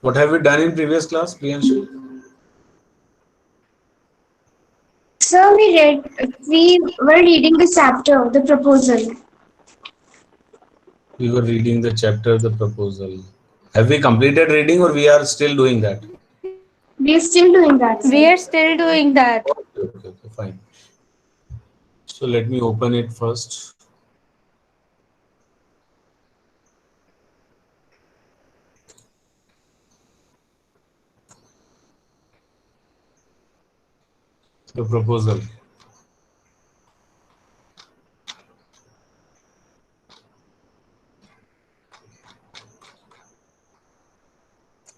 What have we done in previous class, Priyanshu? Sir, we were reading the chapter, the proposal. We were reading the chapter, the proposal. Have we completed reading or we are still doing that? We are still doing that, We sir. are still doing that. Okay, fine. So let me open it first. The proposal.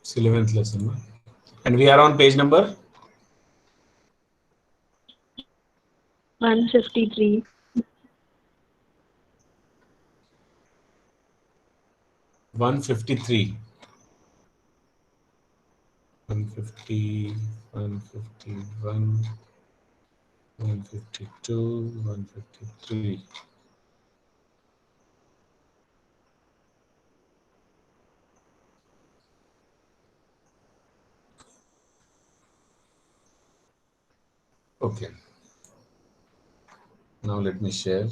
It's 11th lesson. No? And we are on page number 153. 153. 150, 151, 152, 153. Okay. Now let me share.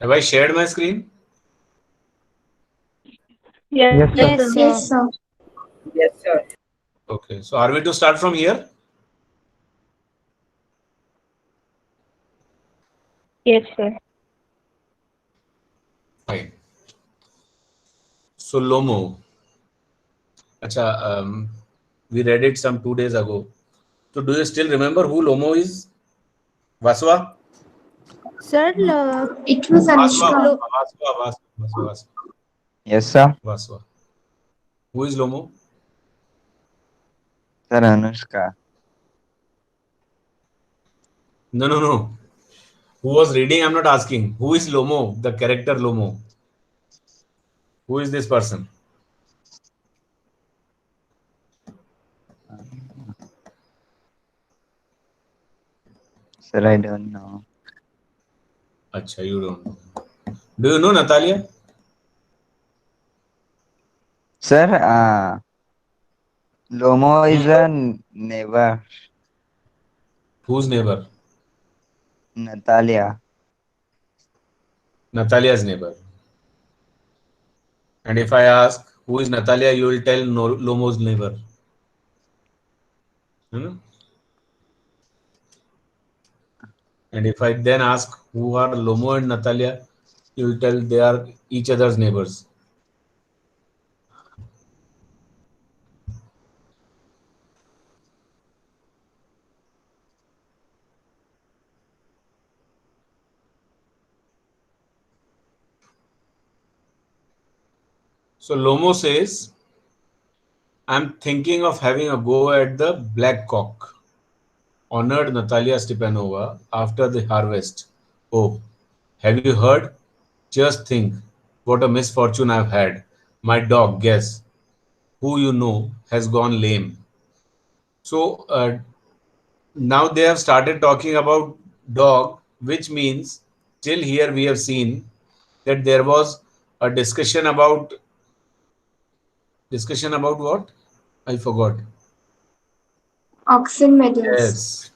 Have I shared my screen? Yes, sir. Yes, sir. Yes, sir. Yes, sir. Okay. So are we to start from here? Yes, sir. Fine. So Lomo. Acha, we read it some 2 days ago. So do you still remember who Lomo is? Vaswa? Sir, It was Vaswa. Anushka. Vaswa. Yes, sir. Vaswa. Who is Lomo? Sir, Anushka. No. Who was reading? I'm not asking. Who is Lomo? The character Lomo. Who is this person? Sir, I don't know. Acha, you don't know. Do you know Natalia? Sir, Lomo is a neighbor. Whose neighbor? Natalia. Natalia's neighbor. And if I ask who is Natalia, you will tell Lomo's neighbor. Hmm? And if I then ask who are Lomo and Natalia, you will tell they are each other's neighbors. So Lomo says, I'm thinking of having a go at the Black Cock. Honored Natalia Stepanova after the harvest. Oh, have you heard? Just think what a misfortune I've had. My dog, guess, who you know, has gone lame. So now they have started talking about dog, which means till here we have seen that there was a discussion about what? I forgot. Oxen medals. Yes.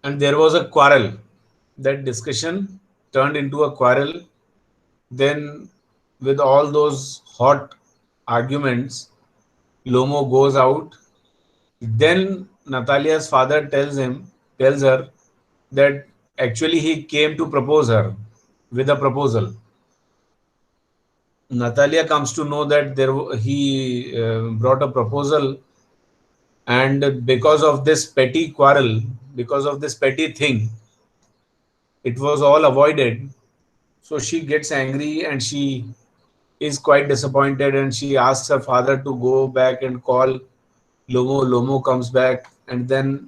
And there was a quarrel. That discussion turned into a quarrel. Then, with all those hot arguments, Lomo goes out. Then Natalia's father tells her that actually he came to propose her with a proposal. Natalia comes to know that he brought a proposal, and because of this petty quarrel, because of this petty thing, it was all avoided. So she gets angry and she is quite disappointed and she asks her father to go back and call Lomo. Lomo comes back and then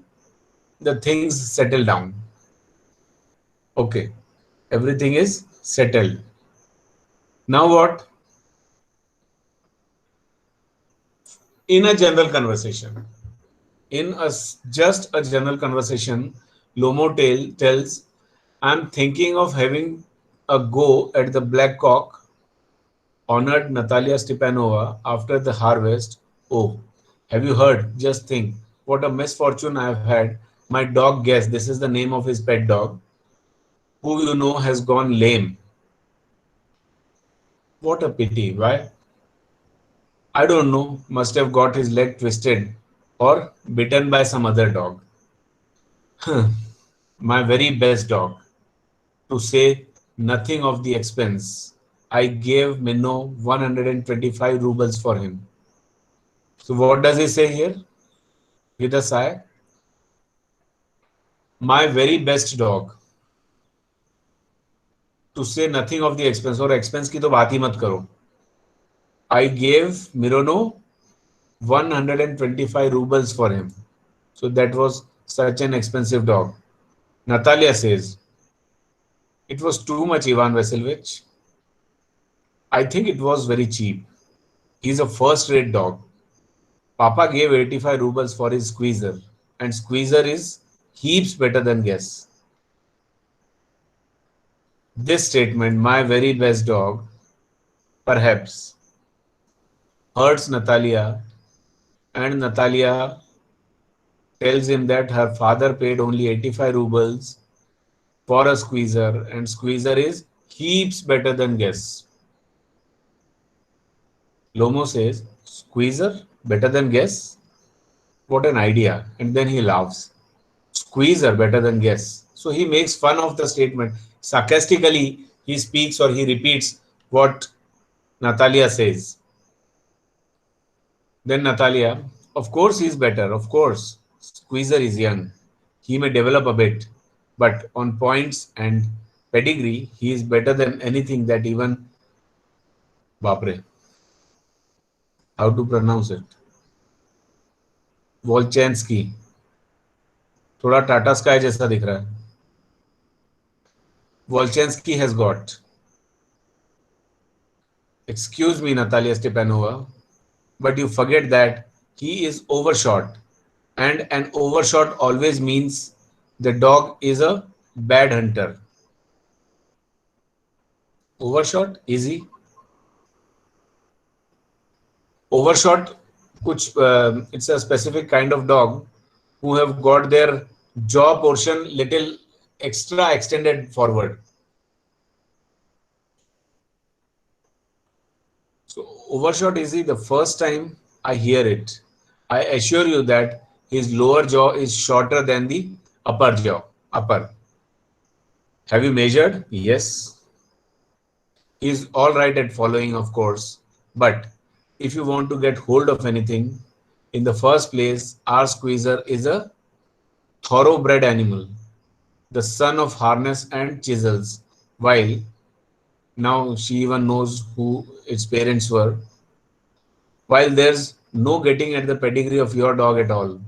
the things settle down. Okay, everything is settled. Now what? In a general conversation, just a general conversation, Lomo tells, I'm thinking of having a go at the Black Cock, honored Natalia Stepanova after the harvest. Oh, have you heard? Just think, what a misfortune I have had. My dog Guess, this is the name of his pet dog, who you know has gone lame. What a pity. Why? I don't know. Must have got his leg twisted or bitten by some other dog. My very best dog. To say nothing of the expense, I gave Minno 125 rubles for him. So what does he say here? With a sigh, my very best dog. To say nothing of the expense, और expense की तो बात ही मत करो. I gave Mirono 125 rubles for him. So that was such an expensive dog. Natalia says, it was too much, Ivan Vasilevich. I think it was very cheap. He's a first-rate dog. Papa gave 85 rubles for his squeezer, and squeezer is heaps better than Guess. This statement, my very best dog, perhaps hurts Natalia, and Natalia tells him that her father paid only 85 rubles for a squeezer, and squeezer is heaps better than Guess. Lomo says, squeezer better than Guess? What an idea. And then he laughs. Squeezer better than Guess. So he makes fun of the statement. Sarcastically, he speaks or he repeats what Natalia says. Then Natalia, of course he's better, of course. Squeezer is young. He may develop a bit, but on points and pedigree, he is better than anything that even Bapre. How to pronounce it? Volchansky. थोड़ा Tata sky जैसा दिख रहा है. Volchansky has got. Excuse me, Natalia Stepanova, but you forget that he is overshot, and an overshot always means the dog is a bad hunter. Overshot, easy. Overshot, it's a specific kind of dog who have got their jaw portion little extra extended forward. So overshot is the first time I hear it. I assure you that his lower jaw is shorter than the upper jaw. Upper. Have you measured? Yes. He's all right at following, of course. But if you want to get hold of anything, in the first place, our squeezer is a thoroughbred animal, the son of harness and chisels, while now she even knows who its parents were. While there's no getting at the pedigree of your dog at all,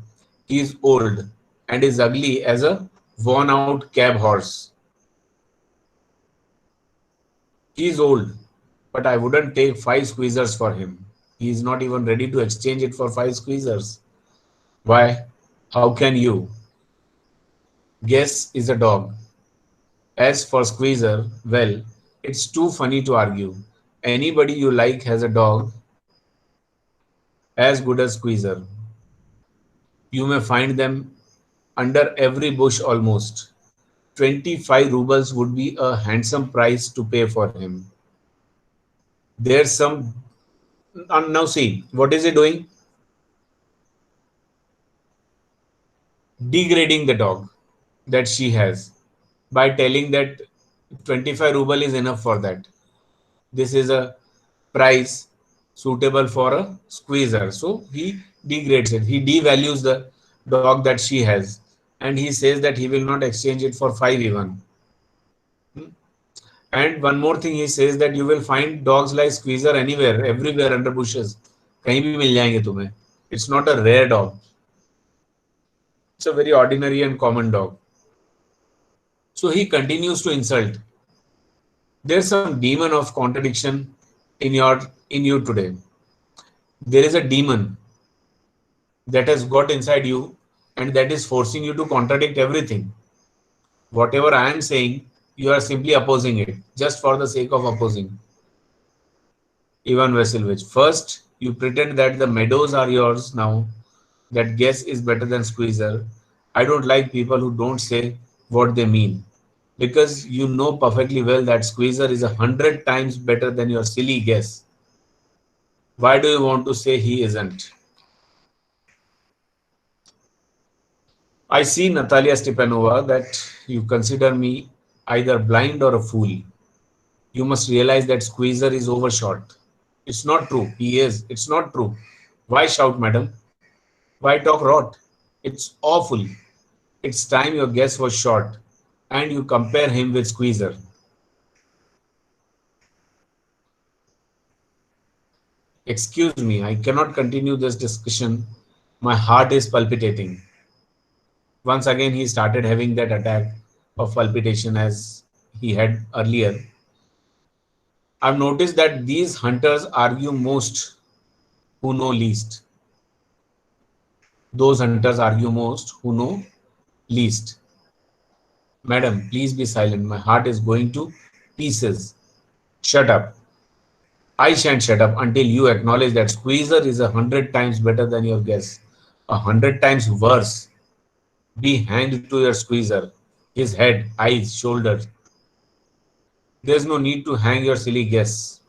he is old and is ugly as a worn out cab horse. He is old, but I wouldn't take 5 squeezers for him. He is not even ready to exchange it for 5 squeezers. Why? How can you? Guess is a dog. As for squeezer, well, it's too funny to argue. Anybody you like has a dog as good as squeezer. You may find them under every bush almost. 25 rubles would be a handsome price to pay for him. There's some. Now see, what is he doing? Degrading the dog that she has by telling that 25 ruble is enough for that. This is a price suitable for a squeezer. So he degrades it. He devalues the dog that she has. And he says that he will not exchange it for 5 even. And one more thing, he says that you will find dogs like Squeezer anywhere, everywhere under bushes. कहीं भी मिल जाएंगे तुम्हें. It's not a rare dog. It's a very ordinary and common dog. So he continues to insult. There's some demon of contradiction in you today. There is a demon that has got inside you and that is forcing you to contradict everything. Whatever I am saying, you are simply opposing it just for the sake of opposing. Ivan Vasilevich, first you pretend that the meadows are yours now, that guess is better than Squeezer. I don't like people who don't say what they mean, because you know perfectly well that Squeezer is 100 times better than your silly guess. Why do you want to say he isn't? I see, Natalia Stepanova, that you consider me either blind or a fool. You must realize that Squeezer is overshot. It's not true. He is. It's not true. Why shout, madam? Why talk rot? It's awful. It's time your guess was short and you compare him with Squeezer. Excuse me, I cannot continue this discussion. My heart is palpitating. Once again, he started having that attack of palpitation as he had earlier. I've noticed that these hunters argue most who know least. Those hunters argue most who know least. Madam, please be silent. My heart is going to pieces. Shut up. I shan't shut up until you acknowledge that Squeezer is 100 times better than your guess. 100 times worse. Be hanged to your Squeezer. His head, eyes, shoulders. There's no need to hang your silly guess.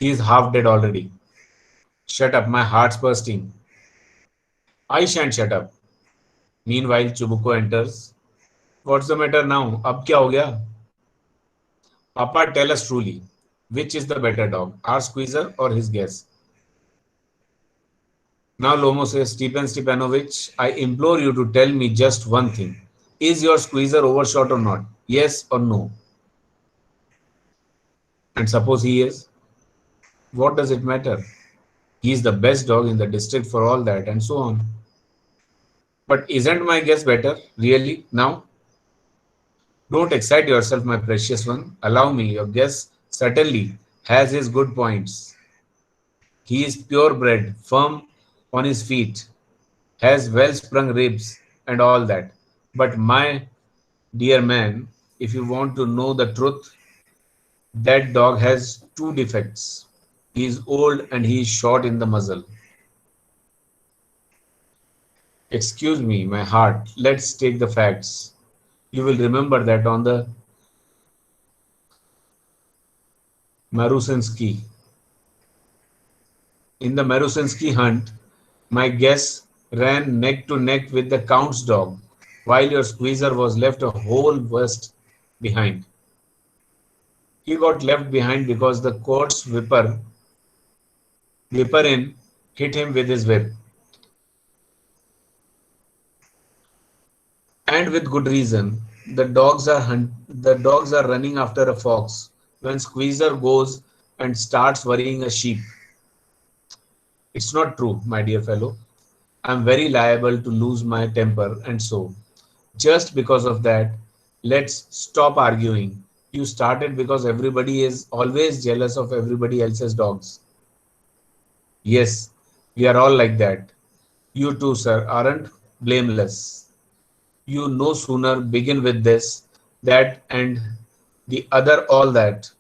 He is half dead already. Shut up, my heart's bursting. I shan't shut up. Meanwhile, Chubuko enters. What's the matter now? Ab kya ho gaya? Papa, tell us truly. Which is the better dog, our Squeezer or his guess? Now Lomo says, Stepan Stepanovich, I implore you to tell me just one thing. Is your Squeezer overshot or not? Yes or no? And suppose he is, what does it matter? He is the best dog in the district for all that, and so on. But isn't my guess better, really, now? Don't excite yourself, my precious one. Allow me, your guess certainly has his good points. He is purebred, firm on his feet, has well-sprung ribs and all that. But my dear man, if you want to know the truth, that dog has two defects. He is old and he is short in the muzzle. Excuse me, my heart, let's take the facts. You will remember that on the Marusinsky. In the Marusinsky hunt, my guess ran neck to neck with the Count's dog, while your Squeezer was left a whole worst behind. He got left behind because the court's whipper in hit him with his whip. And with good reason. The dogs are running after a fox when Squeezer goes and starts worrying a sheep. It's not true, my dear fellow. I'm very liable to lose my temper, and so, just because of that, let's stop arguing. You started because everybody is always jealous of everybody else's dogs. Yes, we are all like that. You too, sir, aren't blameless. You no sooner begin with this, that, and the other, all that.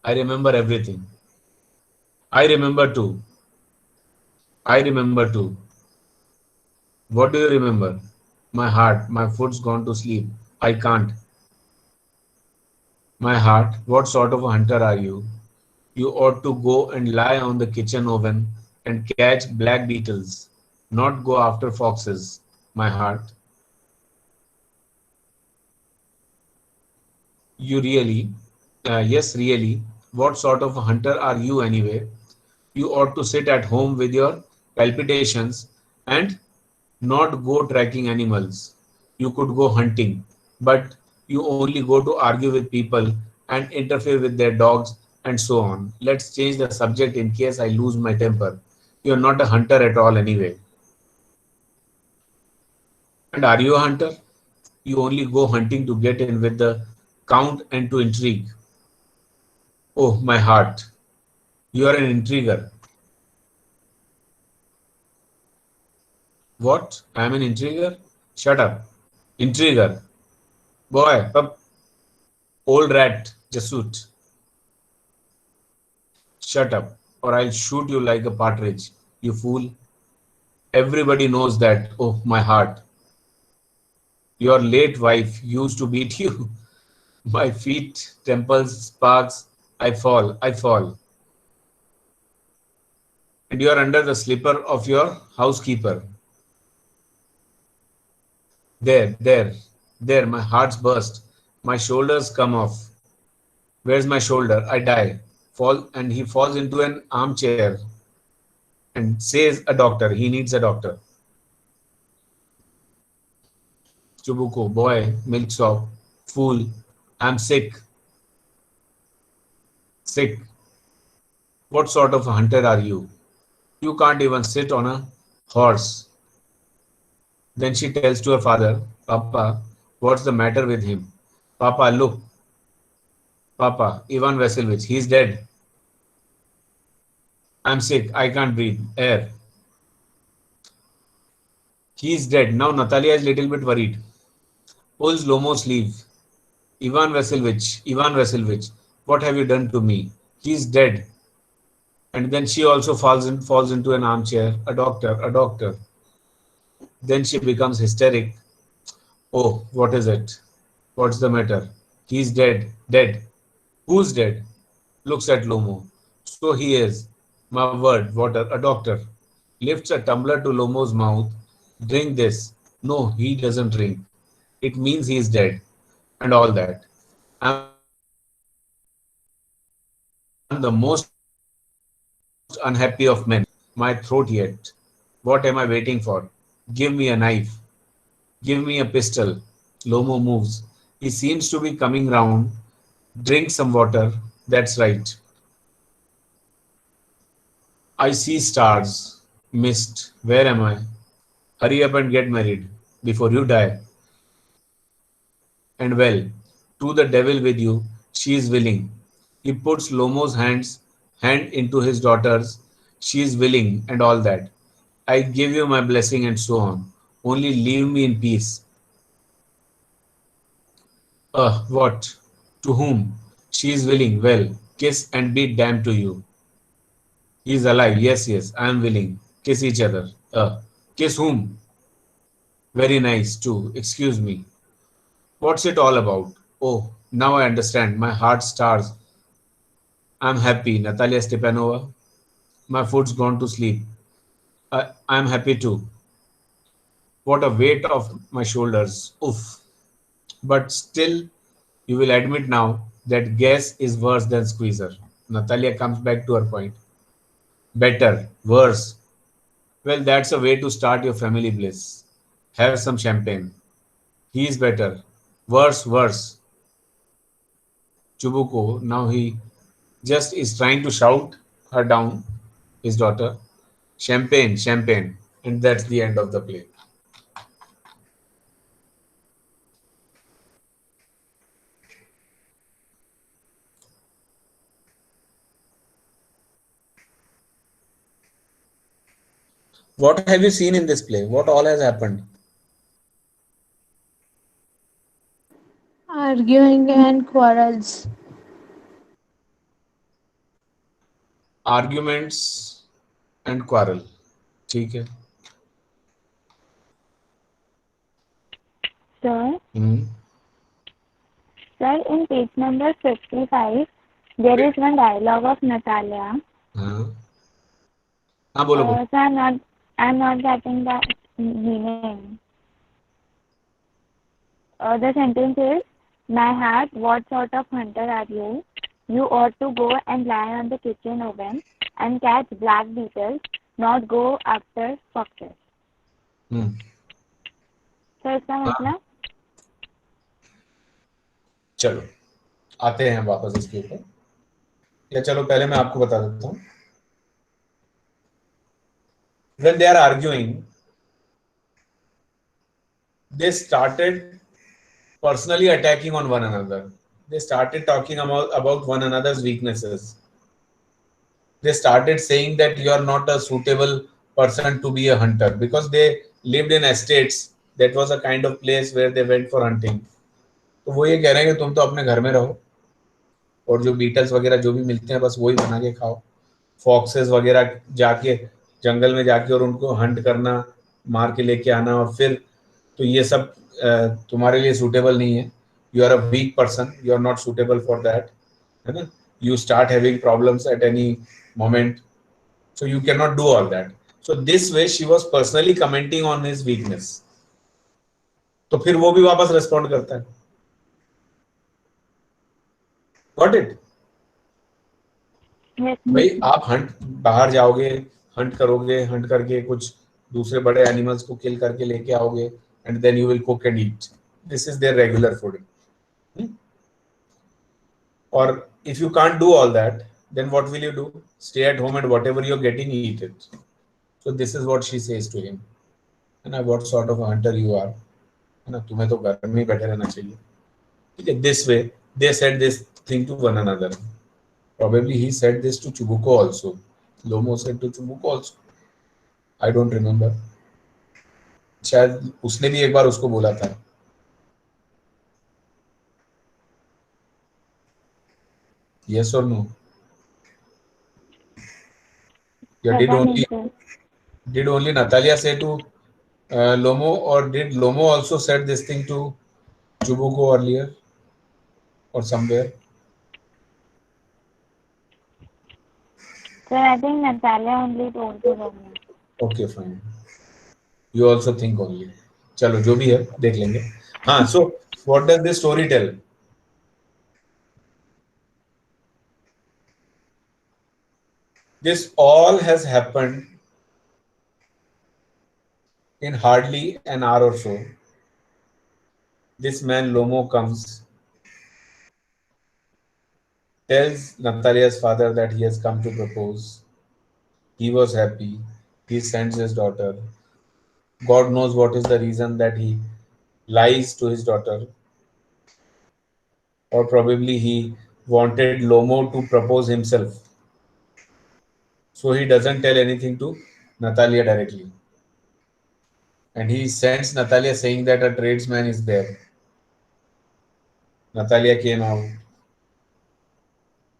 I remember everything. I remember too. I remember too. What do you remember? My heart, my foot's gone to sleep. I can't. My heart, what sort of a hunter are you? You ought to go and lie on the kitchen oven and catch black beetles, not go after foxes, my heart. You really, yes, really, what sort of a hunter are you anyway? You ought to sit at home with your palpitations and not go tracking animals. You could go hunting. but you only go to argue with people and interfere with their dogs and so on. Let's change the subject in case I lose my temper. You're not a hunter at all anyway. And are you a hunter? You only go hunting to get in with the count and to intrigue. Oh, my heart. You are an intriguer. What? I am an intriguer? Shut up. Intriguer. Boy, pup, old rat, Jasut. Shut up, or I'll shoot you like a partridge, you fool. Everybody knows that. Oh, my heart. Your late wife used to beat you. My feet, temples, sparks. I fall, I fall. And you are under the slipper of your housekeeper. There, there, there, my heart's burst. My shoulders come off. Where's my shoulder? I die. Fall, and he falls into an armchair and says a doctor. He needs a doctor. Chubuko, boy, milksop, fool. I'm sick. Sick. What sort of a hunter are you? You can't even sit on a horse. Then she tells to her father, Papa, what's the matter with him? Papa, look, Papa, Ivan Vasilevich, he's dead. I'm sick. I can't breathe. Air. He's dead. Now Natalia is a little bit worried. Pulls Lomo's sleeve. Ivan Vasilevich, what have you done to me? He's dead. And then she also falls into an armchair. A doctor, a doctor. Then she becomes hysteric. Oh, what is it? What's the matter? He's dead. Dead. Who's dead? Looks at Lomo. So he is. My word, water, a doctor. Lifts a tumbler to Lomo's mouth. Drink this. No, he doesn't drink. It means he is dead. And all that. I'm the most unhappy of men. My throat yet. What am I waiting for? Give me a knife. Give me a pistol. Lomo moves. He seems to be coming round. Drink some water. That's right. I see stars. Mist. Where am I? Hurry up and get married before you die. And well, to the devil with you, she is willing. He puts Lomo's hand into his daughter's. She is willing and all that. I give you my blessing and so on. Only leave me in peace. What? To whom? She is willing. Well, kiss and be damned to you. He is alive. Yes, yes, I am willing. Kiss each other. Kiss whom? Very nice, too. Excuse me. What's it all about? Oh, now I understand. My heart stars. I'm happy, Natalia Stepanova. My foot's gone to sleep. I'm happy too. What a weight off my shoulders. Oof. But still, you will admit now that guess is worse than squeezer. Natalia comes back to her point. Better, worse. Well, that's a way to start your family bliss. Have some champagne. He is better. Worse, worse. Chubuko, now he just is trying to shout her down, his daughter. Champagne, champagne. And that's the end of the play. What have you seen in this play? What all has happened? Arguing and quarrels. Arguments and quarrel. ठीक है. Sir, Hmm. sir, in page number 55, there is one dialogue of Natalia. हाँ. हाँ बोलो बोलो. So I'm not getting the meaning. The sentence is, my heart, what sort of hunter are you? You ought to go and lie on the kitchen oven and catch black beetles, not go after foxes. Hmm. So इसका मतलब चलो आते हैं वापस इसके ऊपर, या चलो पहले मैं आपको बता देता हूँ. When they are arguing, they started personally attacking on one another. They started talking about one another's weaknesses. They started saying that you are not a suitable person to be a hunter, because they lived in estates. That was a kind of place where they went for hunting. तो वो ये कह रहे हैं कि तुम तो अपने घर में रहो और जो बीटल्स वगैरह जो भी मिलते हैं बस वही बना के खाओ. फॉक्सेस वगैरह जाके जंगल में जाके और उनको हंट करना, मार के लेके आना, और फिर तो ये सब तुम्हारे लिए सूटेबल नहीं है. You are a weak person, you are not suitable for that, है ना. You start having problems at any moment, so you can not do all that. So this way she was personally commenting on his weakness. तो फिर वो भी वापस respond करता है. Got it. Yes. भाई आप हंट बाहर जाओगे, हंट करोगे, हंट करके कुछ दूसरे बड़े एनिमल्स को किल करके लेके आओगे, and then you will cook and eat. This is their regular food. और if you can't do all that, then what will you do? Stay at home and whatever you're getting, eat it. So this is what she says to him. And what sort of a hunter you are? है ना, तुम्हें तो घर में ही बैठे रहना चाहिए. ठीक है. This way they said this thing to one another. Probably he said this to Chubuko also. Lomo said to Chubuko also. I don't remember. शायद उसने भी एक बार उसको बोला था. Yes or no? Yeah, पता नहीं sir. did only Natalia say to Lomo, or did Lomo also said this thing to Chubuko earlier or somewhere? Sir, I think Natalia only told to Roman. Okay, fine. You also think only. चलो जो भी है देख लेंगे. हाँ, so what does this story tell? This all has happened in hardly an hour or so. This man Lomo comes, tells Natalia's father that he has come to propose. He was happy. He sends his daughter. God knows what is the reason that he lies to his daughter. Or probably he wanted Lomo to propose himself. So he doesn't tell anything to Natalia directly. And he sends Natalia saying that a tradesman is there. Natalia came out.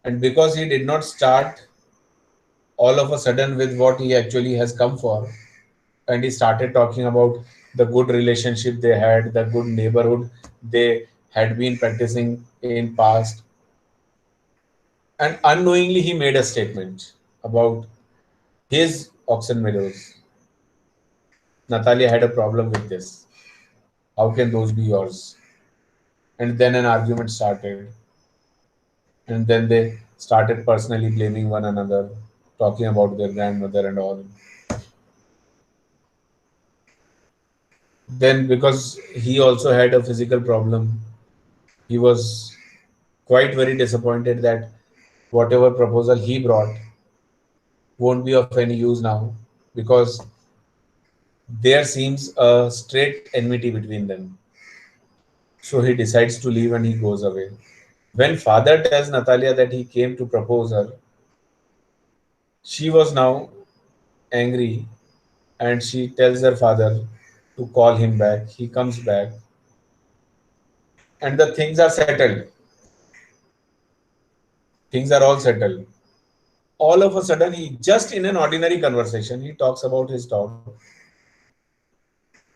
And because he did not start all of a sudden with what he actually has come for, and he started talking about the good relationship they had, the good neighborhood they had been practicing in past, and unknowingly he made a statement about his oxen meadows. Natalia had a problem with this. How can those be yours? And then an argument started. And then they started personally blaming one another, talking about their grandmother and all. Then, because he also had a physical problem, he was quite very disappointed that whatever proposal he brought won't be of any use now, because there seems a straight enmity between them. So he decides to leave and he goes away. When father tells Natalia that he came to propose her, she was now angry, and she tells her father to call him back. He comes back and the things are settled. Things are all settled. All of a sudden, he just in an ordinary conversation, he talks about his dog.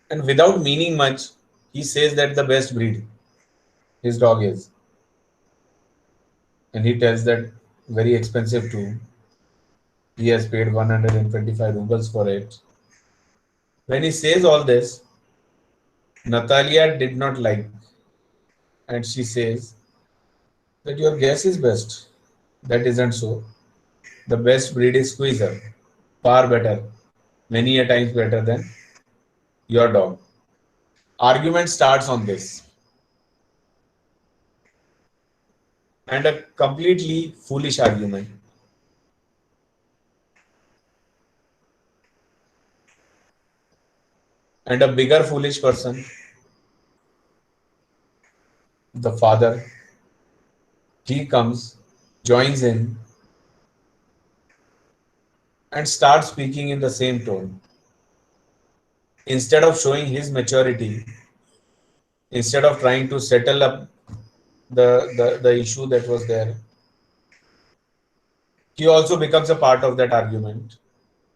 And without meaning much, he says that the best breed his dog is. And he tells that very expensive too. He has paid 125 rubles for it. When he says all this, Natalia did not like, and she says that your guess is best. That isn't so. The best breed is Squeezer, far better, many a times better than your dog. Argument starts on this. and a completely foolish argument. And a bigger foolish person, the father, he comes, joins in, and starts speaking in the same tone. Instead of showing his maturity, instead of trying to settle up the issue that was there, he also becomes a part of that argument.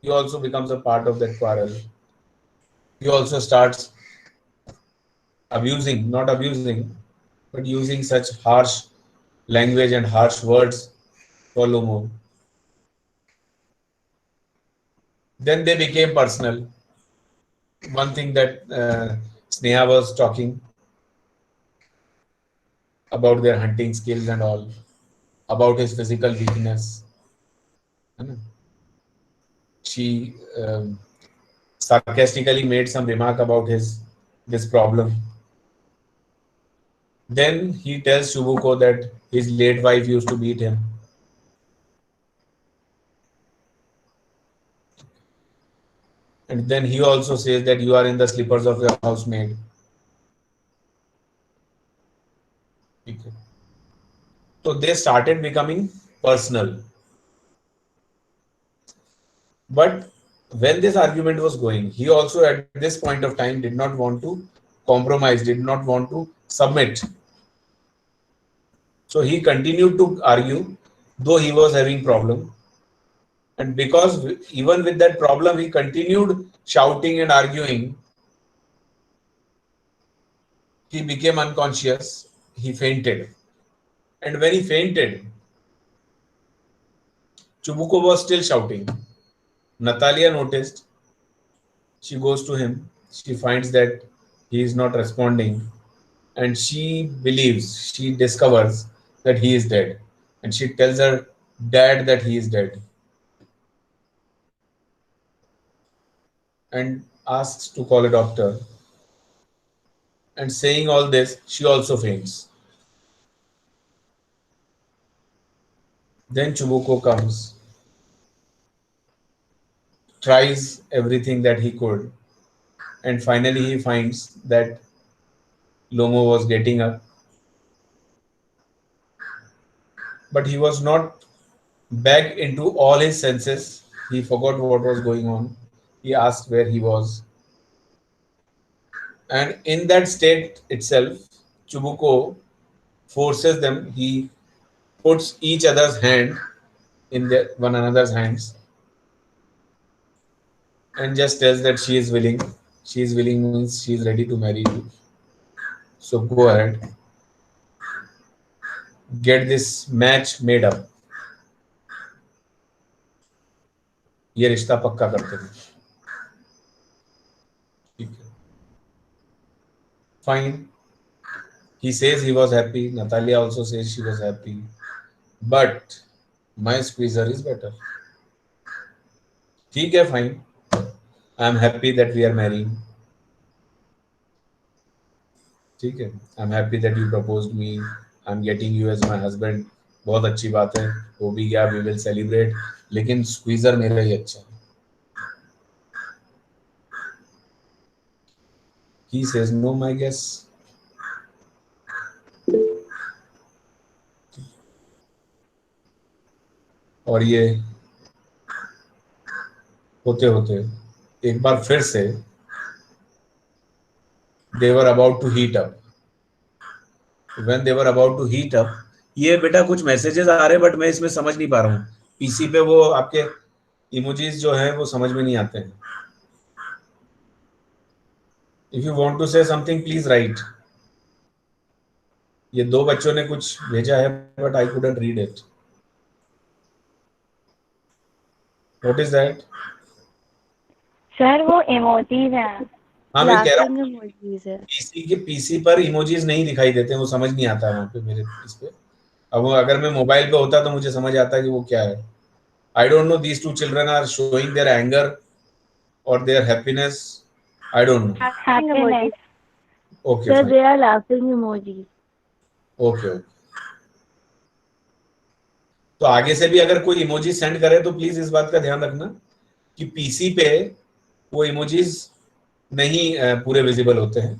He also becomes a part of that quarrel. He also starts abusing, not abusing, but using such harsh language and harsh words for Lumo. Then they became personal. One thing that Sneha was talking about their hunting skills and all, about his physical weakness. She sarcastically made some remark about his this problem. Then he tells Shubuko that his late wife used to beat him. And then he also says that you are in the slippers of your housemaid. Okay. So they started becoming personal. But when this argument was going, he also at this point of time did not want to compromise, did not want to submit. So he continued to argue, though he was having problem. And because even with that problem, he continued shouting and arguing, he became unconscious. He fainted. And when he fainted, Chubuko was still shouting. Natalia noticed. She goes to him. She finds that he is not responding. And she believes, she discovers that he is dead. And she tells her dad that he is dead. And asks to call a doctor. And saying all this, she also faints. Then Chubuko comes, tries everything that he could, and finally he finds that Lomo was getting up, but he was not back into all his senses. He forgot what was going on. He asked where he was. And in that state itself, Chubuko forces them, he puts each other's hand in their one another's hands and just tells that she is willing. She is willing means she is ready to marry you. So go ahead, get this match made up. ये रिश्ता पक्का करते हैं. ठीक है. Fine. He says he was happy. Natalia also says she was happy. But my squeezer is better. ठीक है, fine. I am happy that we are marrying. ठीक है. I'm happy that you proposed me. I'm getting you as my husband. बहुत अच्छी बात है. हो भी गया. We will celebrate. लेकिन squeezer मेरा ही अच्छा है. He says no, my guess. और ये होते होते एक बार फिर से they were about to heat up. When they were about to heat up, ये बेटा कुछ मैसेजेस आ रहे हैं बट मैं इसमें समझ नहीं पा रहा हूँ. पीसी पे वो आपके इमोजीज जो है वो समझ में नहीं आते हैं. If you want to say something, please write. ये दो बच्चों ने कुछ भेजा है but I couldn't read it. What is that? Sir वो इमोजीज हैं. हाँ मैं कह रहा हूँ emojis है. पीसी पर इमोजीज नहीं दिखाई देते हैं, वो समझ नहीं आता है वहाँ पे मेरे इस पे. अब वो अगर मैं मोबाइल पे होता तो मुझे समझ आता कि वो क्या है. I don't know, these two children are showing their anger or their happiness. I don't know. Happiness. Okay, Sir, fine. they are laughing emojis. Okay. तो आगे से भी अगर कोई इमोजी सेंड करे तो प्लीज इस बात का ध्यान रखना कि पीसी पे वो इमोजीज नहीं पूरे विजिबल होते हैं,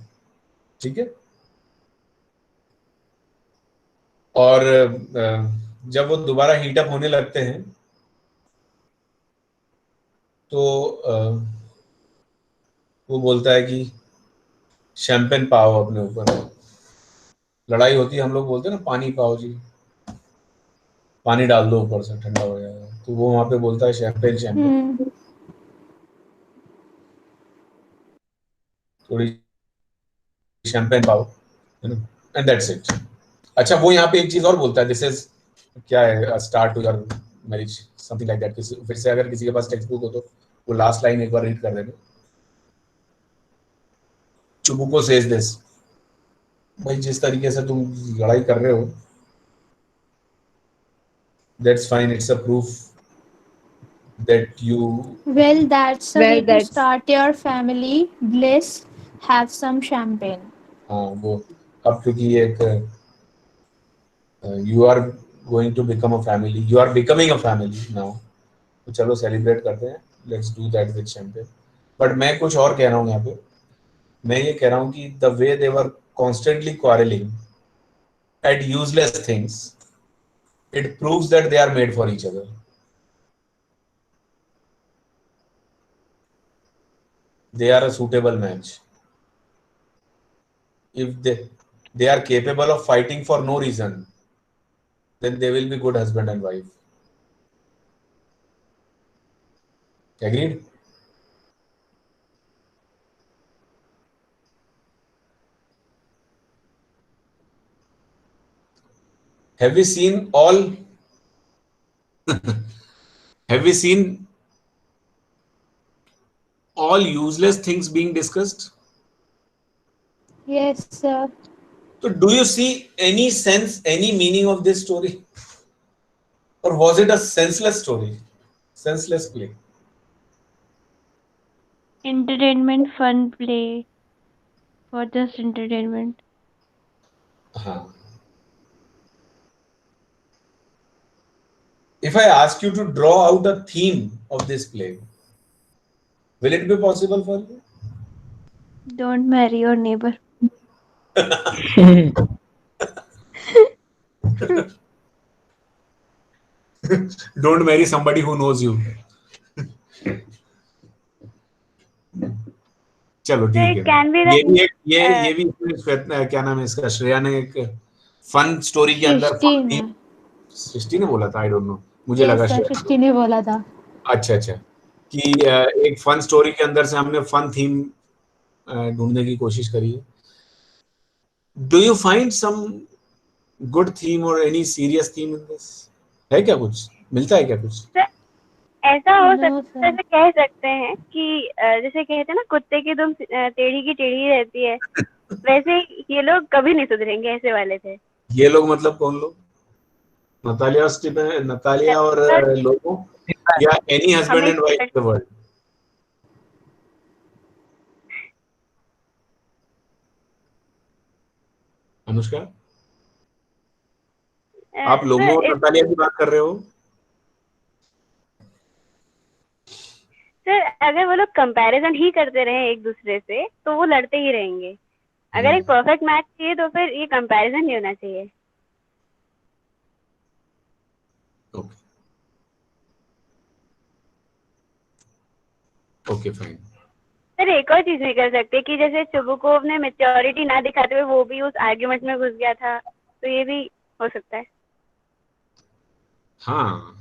ठीक है। और जब वो दोबारा हीट अप होने लगते हैं तो वो बोलता है कि शैंपेन पाओ अपने ऊपर। लड़ाई होती है, हम लोग बोलते हैं ना पानी पाओ जी, पानी डाल दो ऊपर से ठंडा हो जाएगा, तो वो वहां पे बोलता है शैंपेन शैंपेन, थोड़ी शैंपेन पाओ, है ना, एंड दैट्स इट। अच्छा, वो यहाँ पे एक चीज और बोलता है, दिस इज क्या है, start to your marriage, something like that. फिर से अगर किसी के पास टेक्स्ट बुक हो तो वो लास्ट लाइन एक बार रीड कर देना। चुबुको सेज दिस, भाई जिस तरीके से तुम लड़ाई कर रहे हो, that's fine, it's a proof that you. Well, that's a way to start your family bliss. Have some champagne. हाँ, वो अब क्योंकि एक you are going to become a family, you are becoming a family now, तो चलो celebrate करते हैं, let's do that with champagne. But मैं कुछ और कह रहा हूँ यहाँ पे, मैं ये कह रहा हूँ कि the way they were constantly quarrelling at useless things, it proves that they are made for each other. They are a suitable match. If they are capable of fighting for no reason, then they will be good husband and wife. Agreed? Have we seen all? Have we seen all useless things being discussed? Yes, sir. So, do you see any sense, any meaning of this story, or was it a senseless story, senseless play? Entertainment, fun play for just entertainment. Uh-huh. If I ask you to draw out a theme of this play, will it be possible for you? Don't marry your neighbor. Don't marry somebody who knows you. चलो ठीक है, can be ये भी that एक ये भी क्या नाम है इसका, श्रेया ने एक फन स्टोरी के अंदर सृष्टि ने। सृष्टि ने बोला था, आई डोंट नो, मुझे Yes, लगा sir. श्रेया। सृष्टि ने बोला था। अच्छा अच्छा, कि एक फन स्टोरी के अंदर से हमने फन थीम ढूंढने की कोशिश करी है। Do you find some good theme और any serious theme in this? है क्या कुछ, मिलता है क्या कुछ? ऐसा हो No, सकता है, sir. ऐसे कह सकते हैं कि जैसे कहते हैं ना, कुत्ते की दुम टेढ़ी की टेढ़ी रहती है, वैसे ये लोग कभी नहीं सुधरेंगे, ऐसे वाले थे। ये लोग मतलब कौन लोग? नतालिया और लोगों, या एनी हस्बैंड हमें and wife in the world? Anushka, आप लोगों और नतालिया की बात कर रहे हो? सर, अगर वो लोग कंपैरिजन ही करते रहे एक दूसरे से तो वो लड़ते ही रहेंगे। अगर एक परफेक्ट मैच चाहिए तो फिर ये कंपैरिजन नहीं होना चाहिए। Okay fine. सर, एक और चीज भी कर सकते कि जैसे चुबुकोव ने मैच्योरिटी ना दिखाते हुए वो भी उस आर्ग्यूमेंट में घुस गया था, तो ये भी हो सकता है। हाँ,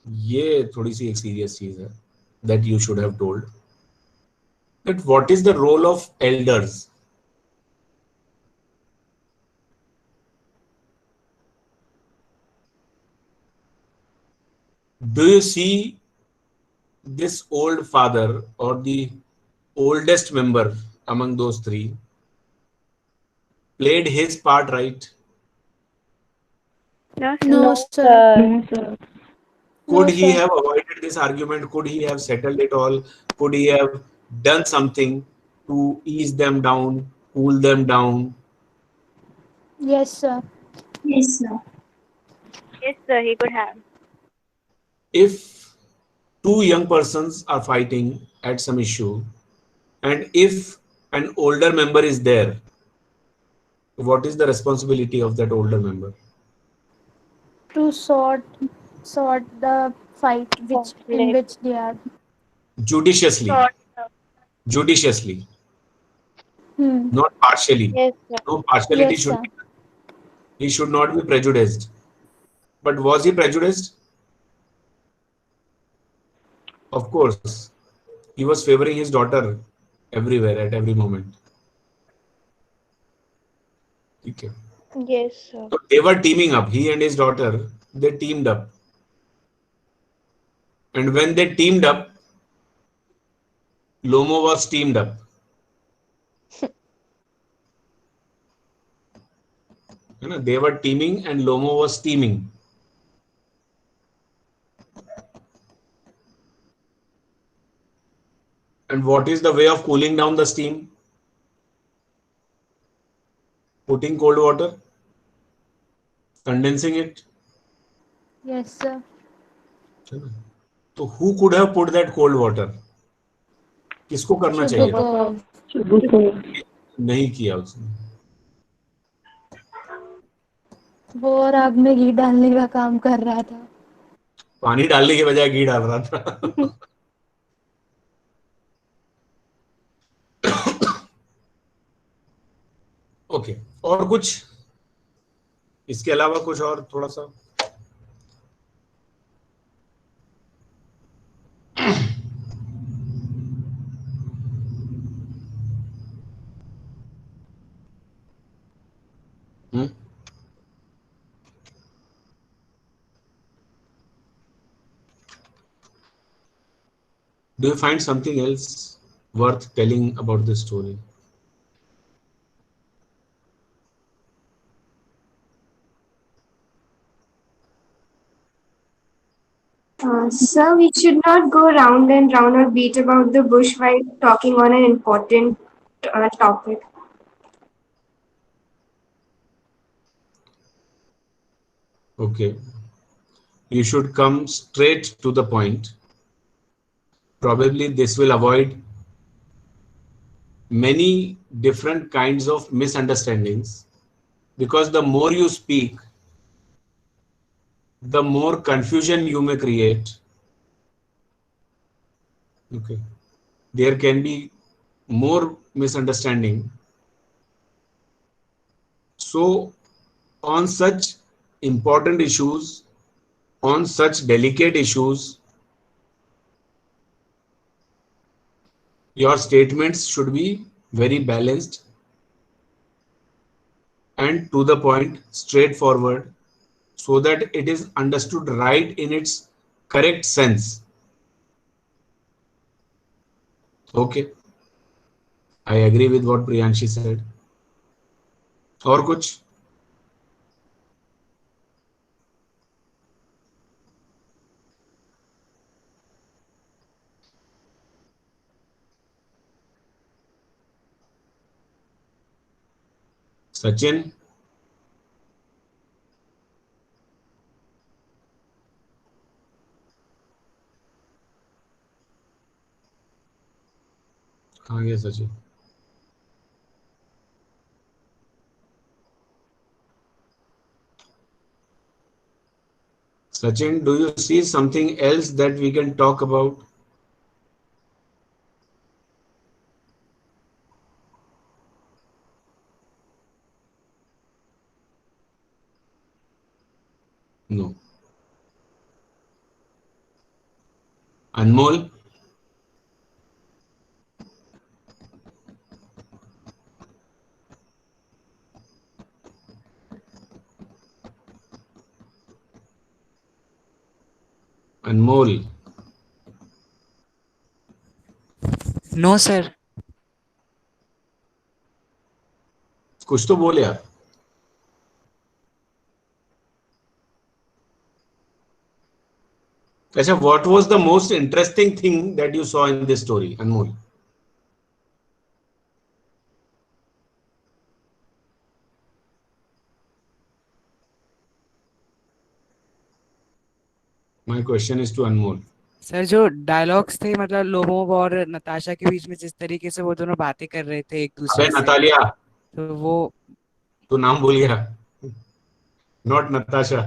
ये थोड़ी सी एक सीरियस चीज है, that you should have told, that what is the role of elders? Do you see this old father or the oldest member among those three played his part right? No, sir. No, sir. Could No, he sir. have avoided this argument? Could he have settled it all? Could he have done something to ease them down, cool them down? Yes, sir. Yes, sir. Yes, sir, he could have. if two young persons are fighting at some issue, and if an older member is there, what is the responsibility of that older member? To sort the fight which in which they are. Judiciously. Judiciously, Hmm. not partially. Yes, sir. No partiality Yes, should sir. be. He should not be prejudiced. But was he prejudiced? Of course. He was favoring his daughter everywhere at every moment. Okay. Yes, sir. So they were teaming up. He and his daughter, they teamed up. And when they teamed up, Lomo was teamed up. You know, they were teaming and Lomo was steaming. And what is the way of cooling down the steam? Putting cold water, condensing it. Yes, sir. So who could have put that cold water? किसको करना चाहिए था? Shubukov. नहीं किया उसने. वो और आग में घी डालने का काम कर रहा था. पानी डालने के बजाय घी डाल रहा था. ओके. और कुछ इसके अलावा कुछ और थोड़ा सा हम्म. Do you find something else worth telling about this story? Sir, we should not go round and round or beat about the bush while talking on an important topic. Okay. You should come straight to the point. Probably this will avoid many different kinds of misunderstandings, because the more you speak, the more confusion you may create. Okay. There can be more misunderstanding. So, on such important issues, on such delicate issues, your statements should be very balanced and to the point, straightforward, so that it is understood right in its correct sense. Okay. I agree with what Priyanshi said. और कुछ? Sachin? कहाँ गया Sachin? Sachin, do you see something else that we can talk about? No. Anmol? Anmol? No, sir. कुछ तो बोल यार. अच्छा, what was the most interesting thing that you saw in this story, Anmol? My question is to Anmol. Sir जो dialogues थे मतलब Lomov और नताशा के बीच में जिस तरीके से वो दोनों बातें कर रहे थे एक अबे दूसरे से, नतालिया, तो वो तू नाम भूल गया. Not Natasha.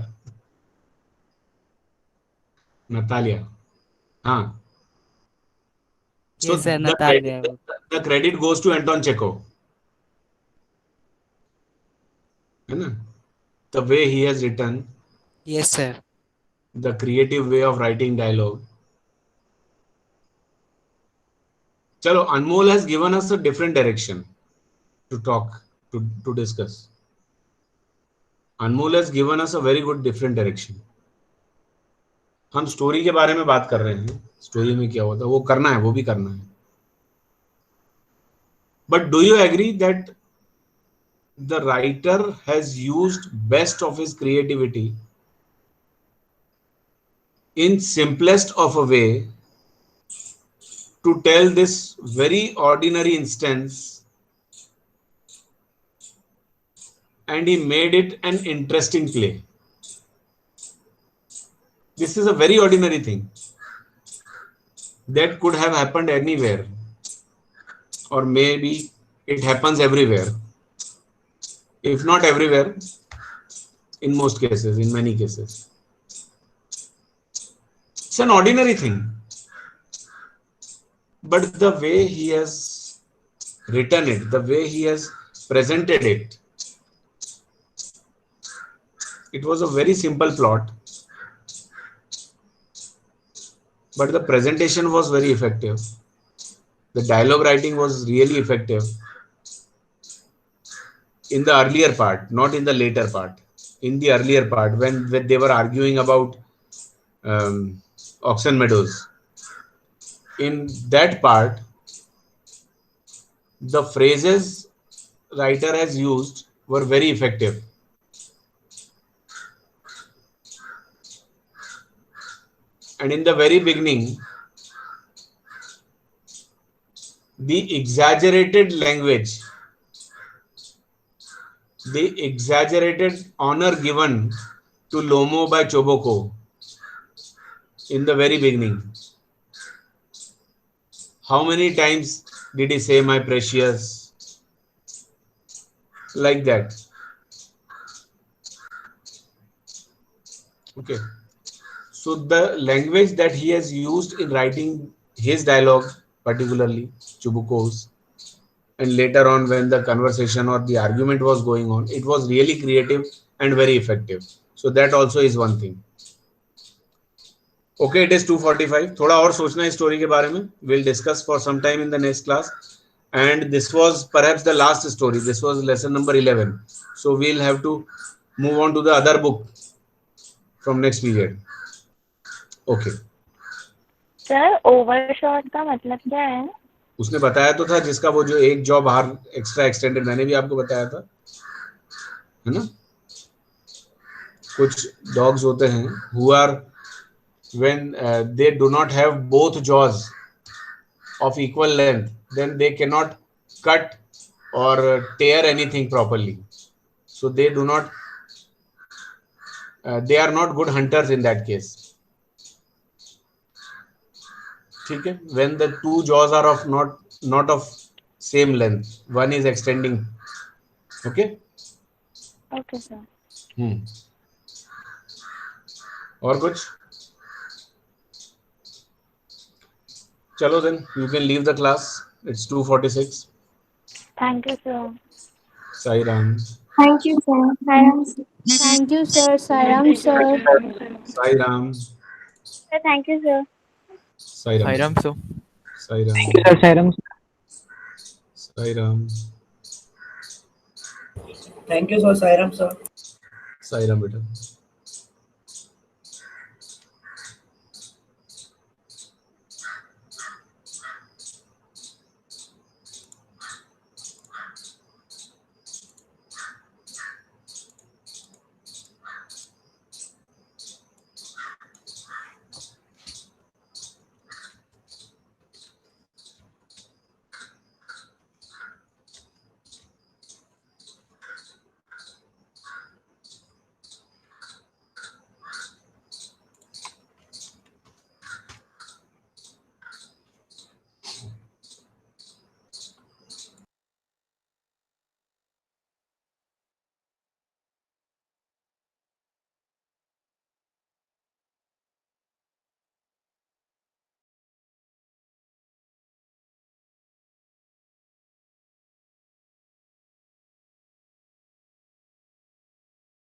Natalia. हाँ. So ये sir Natalia. the credit goes to Anton Chekhov. है ना? The way he has written, yes sir. the creative way of writing dialogue. चलो, Anmol has given us a different direction to talk, to discuss. Anmol has given us a very good different direction. हम story के बारे में बात कर रहे हैं. Story में क्या होता है वो करना है, वो भी करना है. But do you agree that the writer has used best of his creativity in simplest of a way to tell this very ordinary instance, and he made it an interesting play? This is a very ordinary thing that could have happened anywhere, or maybe it happens everywhere. If not everywhere, in most cases, in many cases. It's an ordinary thing. But the way he has written it, the way he has presented it, it was a very simple plot. But the presentation was very effective. The dialogue writing was really effective in the earlier part, not in the later part. In the earlier part, when they were arguing about Oxen Meadows, in that part, the phrases writer has used were very effective. And in the very beginning, the exaggerated language, the exaggerated honor given to Lomo by Choboko in the very beginning. How many times did he say my precious? Like that. Okay. So the language that he has used in writing his dialogue, particularly Chubuko's, and later on when the conversation or the argument was going on, it was really creative and very effective. So that also is one thing. Okay, it is 2:45. थोड़ा और सोचना है story के बारे में. We'll discuss for some time in the next class. And this was perhaps the last story. This was lesson number 11. So we'll have to move on to the other book from next period. Okay. Sir overshot का मतलब क्या है? उसने बताया तो था, जिसका वो जो एक जॉब बाहर एक्स्ट्रा एक्सटेंडेड, मैंने भी आपको बताया था, है ना? कुछ डॉग्स होते हैं who are when they do not have both jaws of equal length, then they cannot cut or tear anything properly. So they do not, they are not good hunters in that case. ठीक है? When the two jaws are of not of same length, one is extending. Okay? Okay, sir. और कुछ? चलो then, you can leave the class. It's 2:46. Thank you, sir. Sai Ram. Thank you, sir. Thank you, sir. Sairam, sir. Sai Ram. Sir, thank you, sir. Sai Ram. Sairam sir. Sai Ram. Sairam. Sai Ram. Thank you, sir. Sairam, sir. Sai Ram, beta.